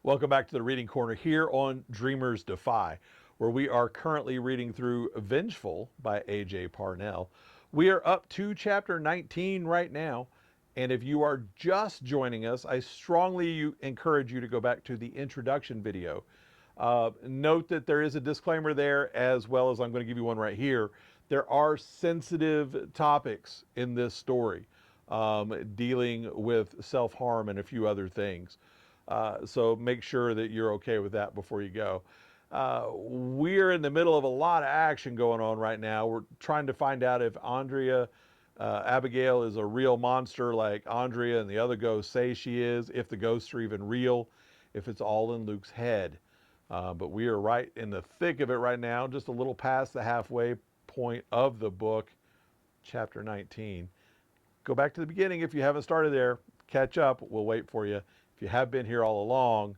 Welcome back to the Reading Corner here on Dreamers Defy, where we are currently reading through Vengeful by AJ Parnell. We are up to chapter 19 right now, and if you are just joining us, I strongly encourage you to go back to the introduction video. Note that there is a disclaimer there, as well as I'm going to give you one right here. There are sensitive topics in this story, dealing with self-harm and a few other things. So make sure that you're okay with that before you go. We're in the middle of a lot of action going on right now. We're trying to find out if Abigail is a real monster like Andrea and the other ghosts say she is, if the ghosts are even real, if it's all in Luke's head. But we are right in the thick of it right now, just a little past the halfway point of the book, chapter 19. Go back to the beginning if you haven't started there. Catch up. We'll wait for you. If you have been here all along,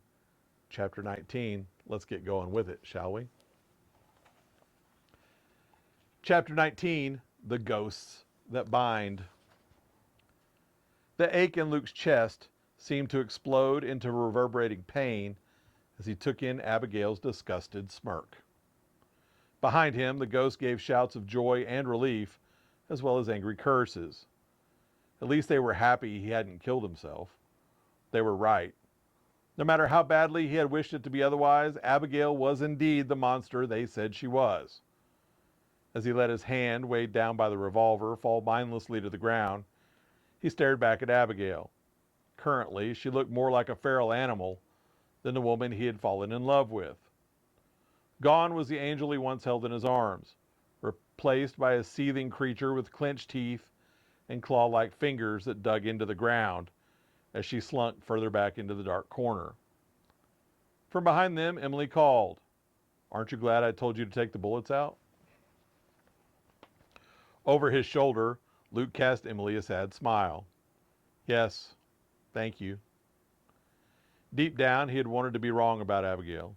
chapter 19, let's get going with it, shall we? Chapter 19, The Ghosts That Bind. The ache in Luke's chest seemed to explode into reverberating pain as he took in Abigail's disgusted smirk. Behind him, the ghost gave shouts of joy and relief, as well as angry curses. At least they were happy he hadn't killed himself. They were right. No matter how badly he had wished it to be otherwise, Abigail was indeed the monster they said she was. As he let his hand, weighed down by the revolver, fall mindlessly to the ground, he stared back at Abigail. Currently, she looked more like a feral animal than the woman he had fallen in love with. Gone was the angel he once held in his arms, replaced by a seething creature with clenched teeth and claw-like fingers that dug into the ground as she slunk further back into the dark corner. From behind them, Emily called, "Aren't you glad I told you to take the bullets out?" Over his shoulder, Luke cast Emily a sad smile. "Yes, thank you." Deep down, he had wanted to be wrong about Abigail,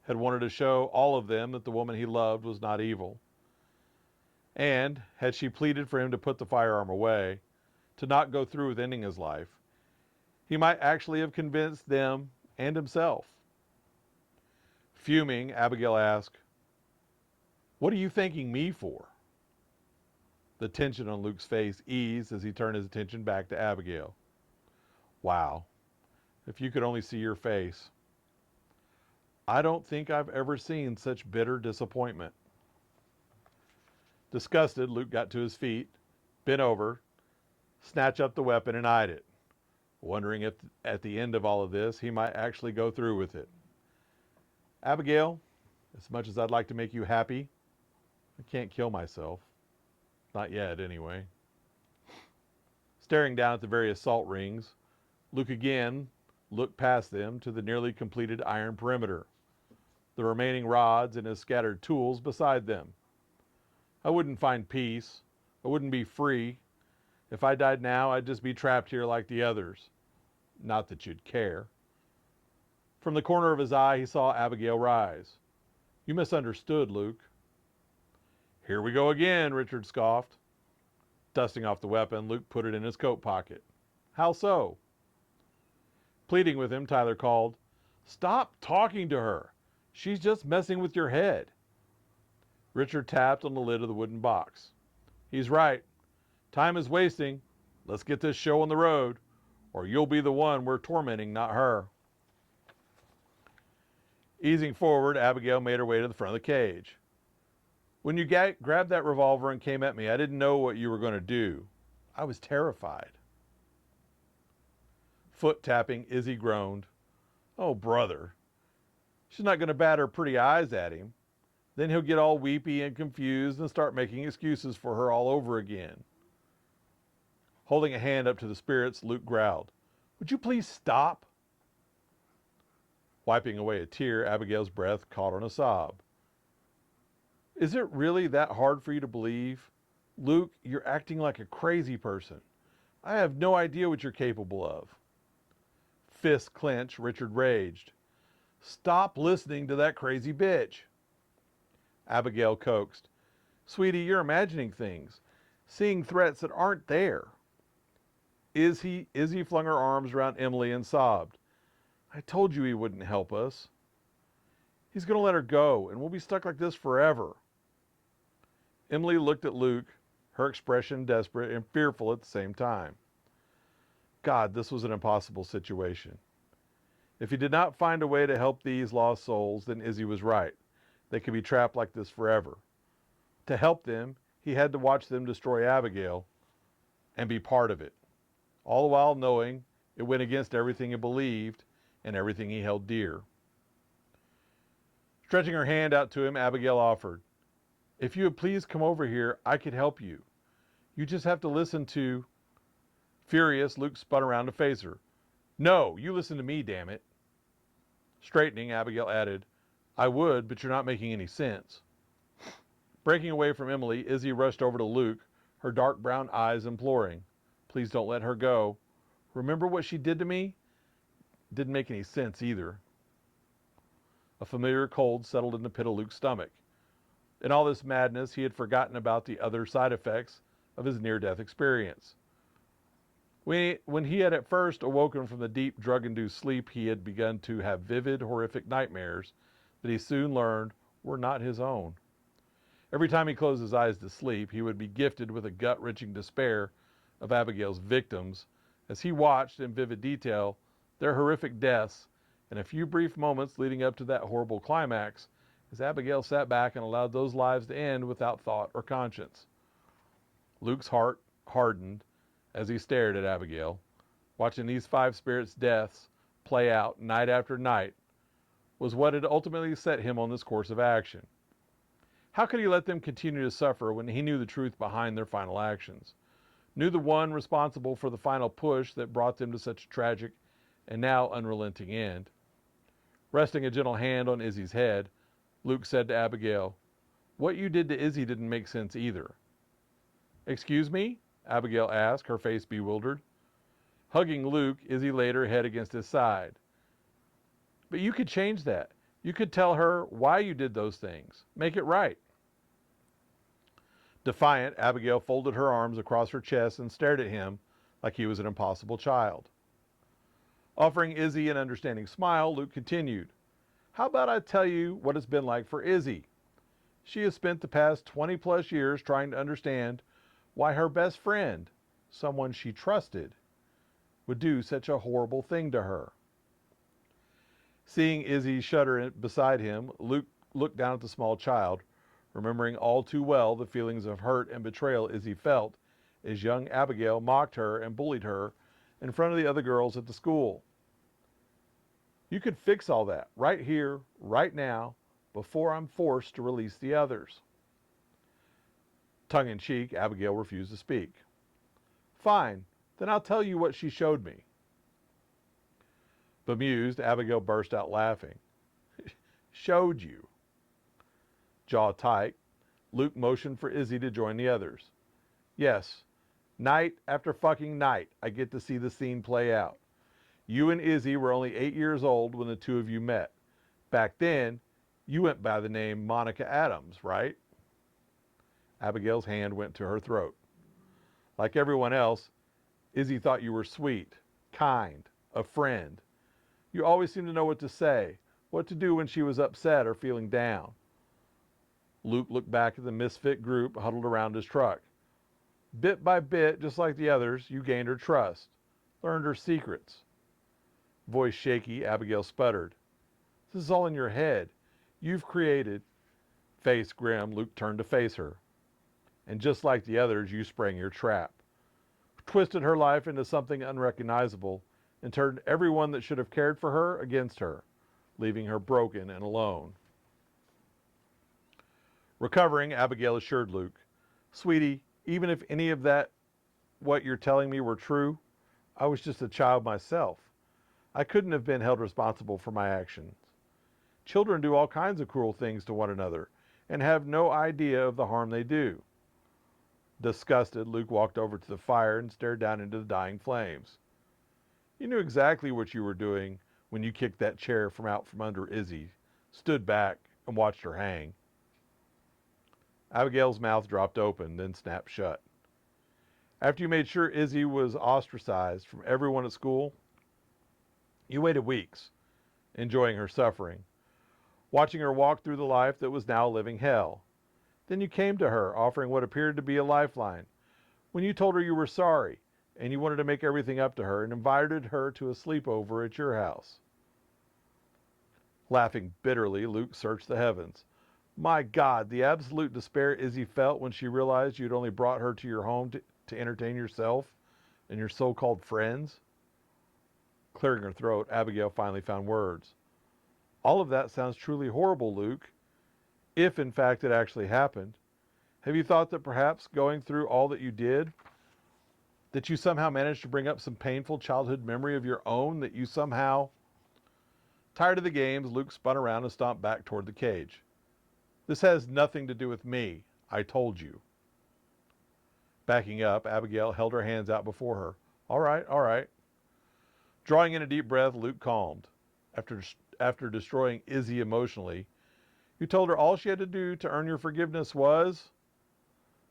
had wanted to show all of them that the woman he loved was not evil. And, had she pleaded for him to put the firearm away, to not go through with ending his life, he might actually have convinced them and himself. Fuming, Abigail asked, "What are you thanking me for?" The tension on Luke's face eased as he turned his attention back to Abigail. "Wow, if you could only see your face. I don't think I've ever seen such bitter disappointment." Disgusted, Luke got to his feet, bent over, snatched up the weapon and eyed it, wondering if at the end of all of this he might actually go through with it. "Abigail, as much as I'd like to make you happy, I can't kill myself. Not yet, anyway." Staring down at the various salt rings, Luke again looked past them to the nearly completed iron perimeter, the remaining rods and his scattered tools beside them. "I wouldn't find peace. I wouldn't be free. If I died now, I'd just be trapped here like the others. Not that you'd care." From the corner of his eye, he saw Abigail rise. "You misunderstood, Luke." "Here we go again," Richard scoffed. Dusting off the weapon, Luke put it in his coat pocket. "How so?" Pleading with him, Tyler called, "Stop talking to her. She's just messing with your head." Richard tapped on the lid of the wooden box. "He's right. Time is wasting. Let's get this show on the road, or you'll be the one we're tormenting, not her." Easing forward, Abigail made her way to the front of the cage. "When you grabbed that revolver and came at me, I didn't know what you were going to do. I was terrified." Foot tapping, Izzy groaned. "Oh, brother. She's not going to bat her pretty eyes at him. Then he'll get all weepy and confused and start making excuses for her all over again." Holding a hand up to the spirits, Luke growled, "Would you please stop?" Wiping away a tear, Abigail's breath caught on a sob. "Is it really that hard for you to believe? Luke, you're acting like a crazy person. I have no idea what you're capable of." Fists clenched, Richard raged. "Stop listening to that crazy bitch." Abigail coaxed, "Sweetie, you're imagining things, seeing threats that aren't there." Izzy flung her arms around Emily and sobbed, I told you he wouldn't help us. He's going to let her go, and we'll be stuck like this forever. Emily looked at Luke, her expression desperate and fearful at the same time. God, this was an impossible situation. If he did not find a way to help these lost souls, then Izzy was right. They could be trapped like this forever. To help them, he had to watch them destroy Abigail and be part of it, all the while knowing it went against everything he believed and everything he held dear. Stretching her hand out to him, Abigail offered, "If you would please come over here, I could help you. You just have to listen to..." Furious, Luke spun around to face her. "No, you listen to me, damn it." Straightening, Abigail added, "I would, but you're not making any sense." Breaking away from Emily, Izzy rushed over to Luke, her dark brown eyes imploring, "Please don't let her go. Remember what she did to me?" Didn't make any sense either. A familiar cold settled in the pit of Luke's stomach. In all this madness, he had forgotten about the other side effects of his near-death experience. When he had at first awoken from the deep drug-induced sleep, he had begun to have vivid, horrific nightmares that he soon learned were not his own. Every time he closed his eyes to sleep, he would be gifted with a gut-wrenching despair of Abigail's victims as he watched in vivid detail their horrific deaths in a few brief moments leading up to that horrible climax, as Abigail sat back and allowed those lives to end without thought or conscience. Luke's heart hardened as he stared at Abigail. Watching these five spirits' deaths play out night after night was what had ultimately set him on this course of action. How could he let them continue to suffer when he knew the truth behind their final actions? Knew the one responsible for the final push that brought them to such a tragic and now unrelenting end. Resting a gentle hand on Izzy's head, Luke said to Abigail, "What you did to Izzy didn't make sense either." "Excuse me?" Abigail asked, her face bewildered. Hugging Luke, Izzy laid her head against his side. "But you could change that. You could tell her why you did those things. Make it right." Defiant, Abigail folded her arms across her chest and stared at him like he was an impossible child. Offering Izzy an understanding smile, Luke continued, "How about I tell you what it's been like for Izzy? She has spent the past 20-plus years trying to understand why her best friend, someone she trusted, would do such a horrible thing to her." Seeing Izzy shudder beside him, Luke looked down at the small child, remembering all too well the feelings of hurt and betrayal Izzy felt as young Abigail mocked her and bullied her in front of the other girls at the school. "You could fix all that right here, right now, before I'm forced to release the others." Tongue-in-cheek, Abigail refused to speak. "Fine, then I'll tell you what she showed me." Bemused, Abigail burst out laughing. "Showed you?" Jaw tight, Luke motioned for Izzy to join the others. "Yes, night after fucking night, I get to see the scene play out. You and Izzy were only 8 years old when the two of you met. Back then, you went by the name Monica Adams, right?" Abigail's hand went to her throat. "Like everyone else, Izzy thought you were sweet, kind, a friend. You always seemed to know what to say, what to do when she was upset or feeling down." Luke looked back at the misfit group huddled around his truck. "Bit by bit, just like the others, you gained her trust, learned her secrets." Voice shaky, Abigail sputtered, "This is all in your head. You've created..." Face grim, Luke turned to face her. "And just like the others, you sprang your trap. Twisted her life into something unrecognizable and turned everyone that should have cared for her against her, leaving her broken and alone." Recovering, Abigail assured Luke, "Sweetie, even if any of that, what you're telling me, were true, I was just a child myself. I couldn't have been held responsible for my actions. Children do all kinds of cruel things to one another and have no idea of the harm they do." Disgusted, Luke walked over to the fire and stared down into the dying flames. "You knew exactly what you were doing when you kicked that chair from out from under Izzy, stood back, and watched her hang." Abigail's mouth dropped open, then snapped shut. "After you made sure Izzy was ostracized from everyone at school, you waited weeks, enjoying her suffering, watching her walk through the life that was now a living hell. Then you came to her, offering what appeared to be a lifeline. When you told her you were sorry, and you wanted to make everything up to her, and invited her to a sleepover at your house. Laughing bitterly, Luke searched the heavens. My God, the absolute despair Izzy felt when she realized you'd only brought her to your home to entertain yourself and your so-called friends. Clearing her throat, Abigail finally found words. All of that sounds truly horrible, Luke, if in fact it actually happened. Have you thought that perhaps going through all that you did, that you somehow managed to bring up some painful childhood memory of your own, that you somehow... Tired of the games, Luke spun around and stomped back toward the cage. This has nothing to do with me. I told you. Backing up, Abigail held her hands out before her. All right, all right. Drawing in a deep breath, Luke calmed. After destroying Izzy emotionally, you told her all she had to do to earn your forgiveness was...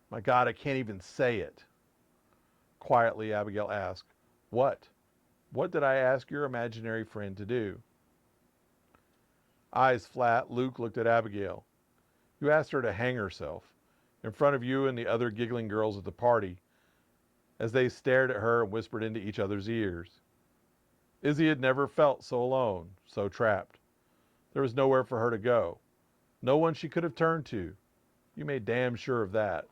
My God, I can't even say it. Quietly, Abigail asked, What? What did I ask your imaginary friend to do? Eyes flat, Luke looked at Abigail. You asked her to hang herself, in front of you and the other giggling girls at the party, as they stared at her and whispered into each other's ears. Izzy had never felt so alone, so trapped. There was nowhere for her to go. No one she could have turned to. You made damn sure of that.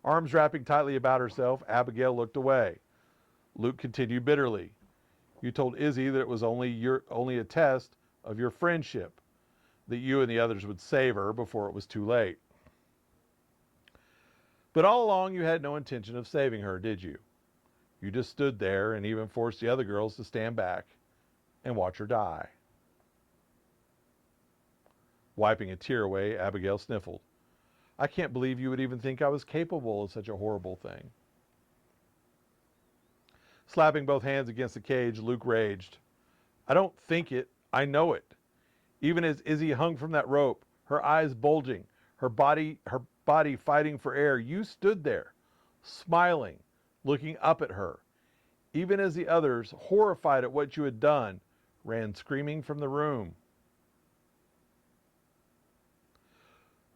Arms wrapping tightly about herself, Abigail looked away. Luke continued bitterly. You told Izzy that it was only a test of your friendship, that you and the others would save her before it was too late. But all along you had no intention of saving her, did you? You just stood there and even forced the other girls to stand back and watch her die. Wiping a tear away, Abigail sniffled. I can't believe you would even think I was capable of such a horrible thing. Slapping both hands against the cage, Luke raged. I don't think it, I know it. Even as Izzy hung from that rope, her eyes bulging, her body fighting for air, you stood there, smiling, looking up at her. Even as the others, horrified at what you had done, ran screaming from the room.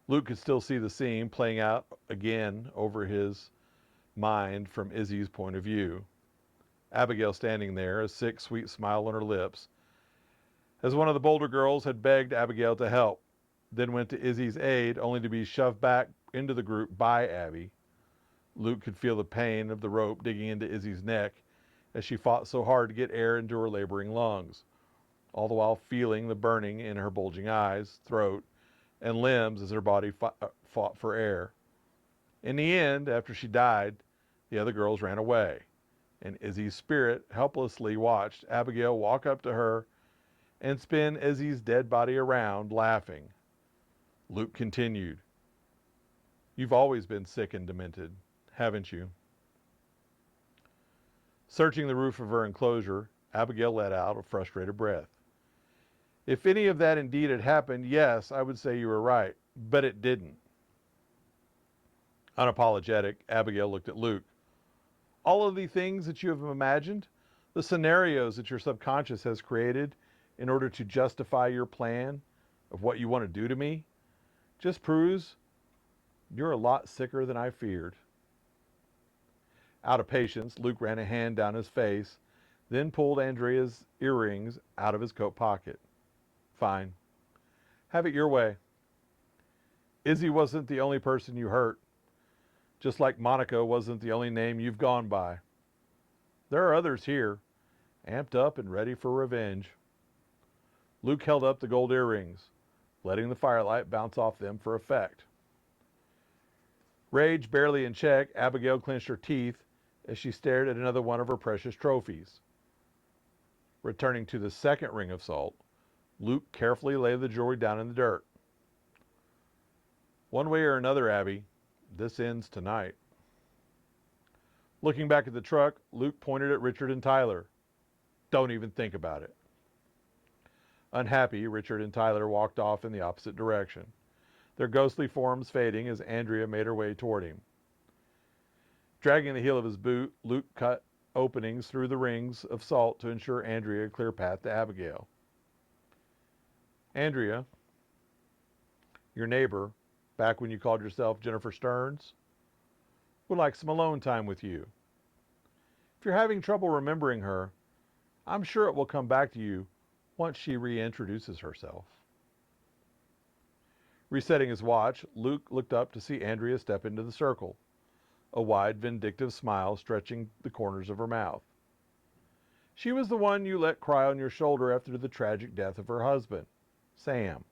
Luke could still see the scene playing out again over his mind from Izzy's point of view. Abigail standing there, a sick, sweet smile on her lips, as one of the bolder girls had begged Abigail to help, then went to Izzy's aid, only to be shoved back into the group by Abby. Luke could feel the pain of the rope digging into Izzy's neck as she fought so hard to get air into her laboring lungs, all the while feeling the burning in her bulging eyes, throat, and limbs as her body fought for air. In the end, after she died, the other girls ran away, and Izzy's spirit helplessly watched Abigail walk up to her and spin Izzy's dead body around, laughing. Luke continued, You've always been sick and demented, haven't you? Searching the roof of her enclosure, Abigail let out a frustrated breath. If any of that indeed had happened, yes, I would say you were right, but it didn't. Unapologetic, Abigail looked at Luke. All of the things that you have imagined, the scenarios that your subconscious has created in order to justify your plan of what you want to do to me, just proves you're a lot sicker than I feared. Out of patience, Luke ran a hand down his face, then pulled Andrea's earrings out of his coat pocket. Fine. Have it your way. Izzy wasn't the only person you hurt, just like Monica wasn't the only name you've gone by. There are others here, amped up and ready for revenge. Luke held up the gold earrings, letting the firelight bounce off them for effect. Rage barely in check, Abigail clenched her teeth as she stared at another one of her precious trophies. Returning to the second ring of salt, Luke carefully laid the jewelry down in the dirt. One way or another, Abby, this ends tonight. Looking back at the truck, Luke pointed at Richard and Tyler. Don't even think about it. Unhappy, Richard and Tyler walked off in the opposite direction, their ghostly forms fading as Andrea made her way toward him. Dragging the heel of his boot, Luke cut openings through the rings of salt to ensure Andrea a clear path to Abigail. Andrea, your neighbor, back when you called yourself Jennifer Stearns, would like some alone time with you. If you're having trouble remembering her, I'm sure it will come back to you once she reintroduces herself. Resetting his watch, Luke looked up to see Andrea step into the circle, a wide, vindictive smile stretching the corners of her mouth. She was the one you let cry on your shoulder after the tragic death of her husband, Sam.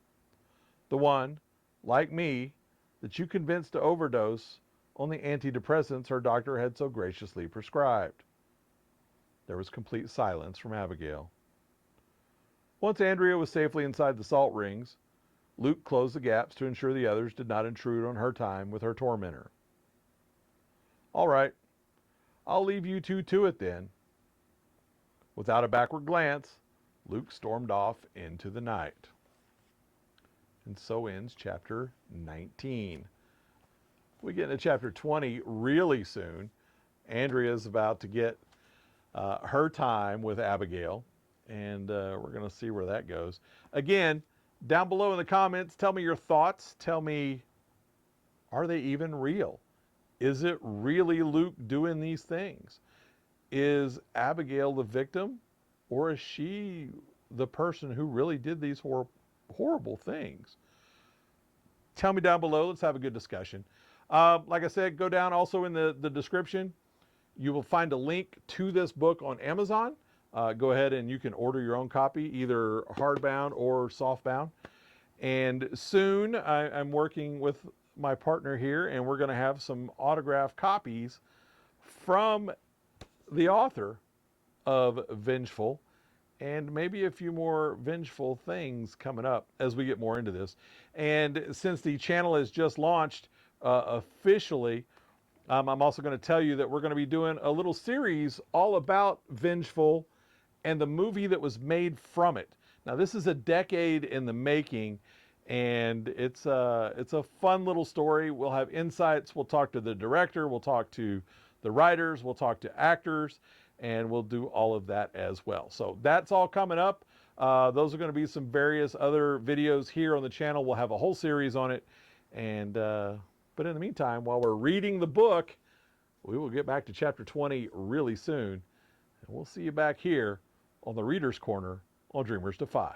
The one, like me, that you convinced to overdose on the antidepressants her doctor had so graciously prescribed. There was complete silence from Abigail. Once Andrea was safely inside the salt rings, Luke closed the gaps to ensure the others did not intrude on her time with her tormentor. All right, I'll leave you two to it then. Without a backward glance, Luke stormed off into the night. And so ends chapter 19. We get into chapter 20 really soon. Andrea's about to get her time with Abigail, and we're going to see where that goes. Again, down below in the comments, tell me your thoughts. Tell me, are they even real? Is it really Luke doing these things? Is Abigail the victim, or is she the person who really did these horrible things? Tell me down below. Let's have a good discussion. Like I said, go down also in the description. You will find a link to this book on Amazon. Go ahead and you can order your own copy, either hardbound or softbound. And soon I'm working with my partner here, and we're going to have some autographed copies from the author of Vengeful, and maybe a few more vengeful things coming up as we get more into this. And since the channel has just launched officially, I'm also going to tell you that we're going to be doing a little series all about Vengeful and the movie that was made from it. Now, this is a decade in the making, and it's a fun little story. We'll have insights. We'll talk to the director. We'll talk to the writers. We'll talk to actors, and we'll do all of that as well. So that's all coming up. Those are going to be some various other videos here on the channel. We'll have a whole series on it. And but in the meantime, while we're reading the book, we will get back to chapter 20 really soon. And we'll see you back here on the Reader's Corner on Dreamers Defy.